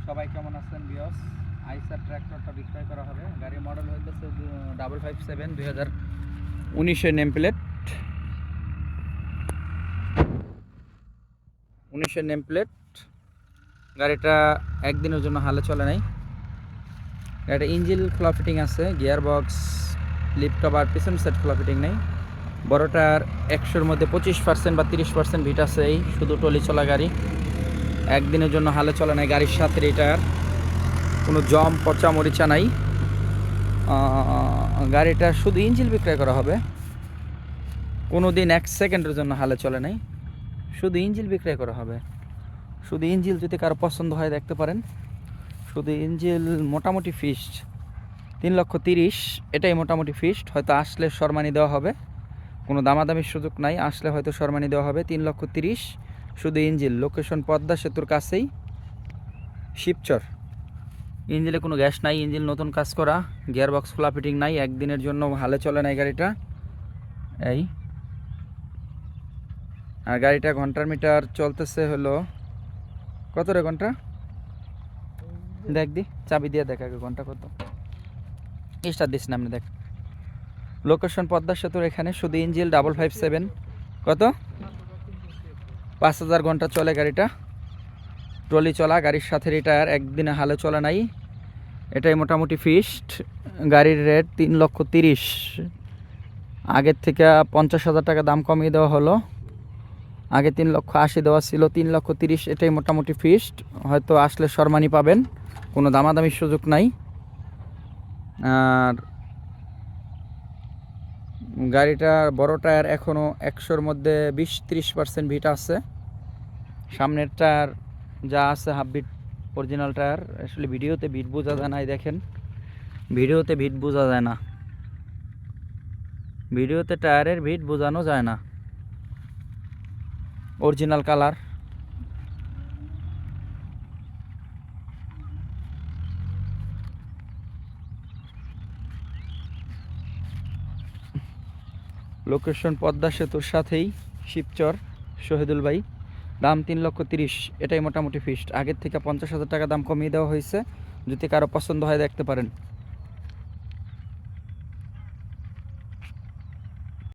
সবাই কেমন আছেন বিয়স? আইসার ট্র্যাক্টরটা বিক্রয় করা হবে। গাড়ির মডেল হইতেছে 557 2019-এর নেম প্লেট। 19-এর নেম প্লেট। গাড়িটা একদিনের জন্য হালে চলে নাই। গাড়িটা ইঞ্জিন খোলা ফিটিং আছে, গিয়ার বক্স, লিপ কভার, পিছন সেট খোলা ফিটিং নেই। বড়টার 100-র মধ্যে 25% বা 30% ভিট আছে। এই শুধু টলি চলা গাড়ি, একদিনের জন্য হালে চলে নাই। গাড়ির সাথে এটার কোনো জম পচা মরিচা নাই। গাড়িটা শুধু ইঞ্জিন বিক্রয় করা হবে। কোনো দিন 1 সেকেন্ডের জন্য হালে চলে নাই, শুধু ইঞ্জিন বিক্রয় করা হবে। শুধু ইঞ্জিন যদি কারো পছন্দ হয় দেখতে পারেন। শুধু ইঞ্জিন মোটামুটি ফিক্সড 3,30,000, এটাই মোটামুটি ফিক্সড। হয়তো আসলে সম্মানী দেওয়া হবে, কোনো দামাদামির সুযোগ নাই। আসলে হয়তো সম্মানী দেওয়া হবে। 3,30,000 শুধু ইঞ্জিন। লোকেশন পদ্মা সেতুর কাছেই, শিবচর। ইঞ্জিনে কোনো গ্যাস নাই, ইঞ্জিন নতুন কাজ করা, গিয়ার বক্স খোলা ফিটিং নাই, একদিনের জন্য হালে চলে নাই গাড়িটা। এই আর গাড়িটা ঘন্টার মিটার চলতেছে হলো কত রে ঘন্টা? দেখ দি, চাবি দিয়ে দেখ আগে ঘন্টা কত। স্টার দিস না আপনি, দেখ। লোকেশন পদ্মা সেতুর এখানে। শুধু ইঞ্জিন 557 কত 5,000 ঘন্টা চলে গাড়িটা। ট্রলি চলা, গাড়ির সাথে রিটায়ার, একদিনে হালে চলে নাই। এটাই মোটামুটি ফিক্সড। গাড়ির রেট 3,30,000। আগের থেকে 50,000 টাকা দাম কমিয়ে দেওয়া হলো। আগে 3,80,000 দেওয়া ছিল, 3,30,000 এটাই মোটামুটি ফিক্সড। হয়তো আসলে সম্মানী পাবেন, কোনো দামাদামির সুযোগ নাই। আর গাড়িটার বড় টায়ার এখনও 100-র মধ্যে 20-30% ভিট আছে। সামনের টায়ার যা আছে হাফ বিট অরিজিনাল টায়ার। আসলে ভিডিওতে ভিট বোঝা যায় না, দেখেন ভিডিওতে ভিট বোঝা যায় না, ভিডিওতে টায়ারের ভিট বোঝানো যায় না। Original colour. লোকেশন পদ্মা সেতুর সাথেই, শিবচর, শহীদুল ভাই। দাম 3,30,000, এটাই মোটামুটি ফিক্সড। আগের থেকে 50,000 টাকা দাম কমিয়ে দেওয়া হয়েছে। যদি কারো পছন্দ হয় দেখতে পারেন।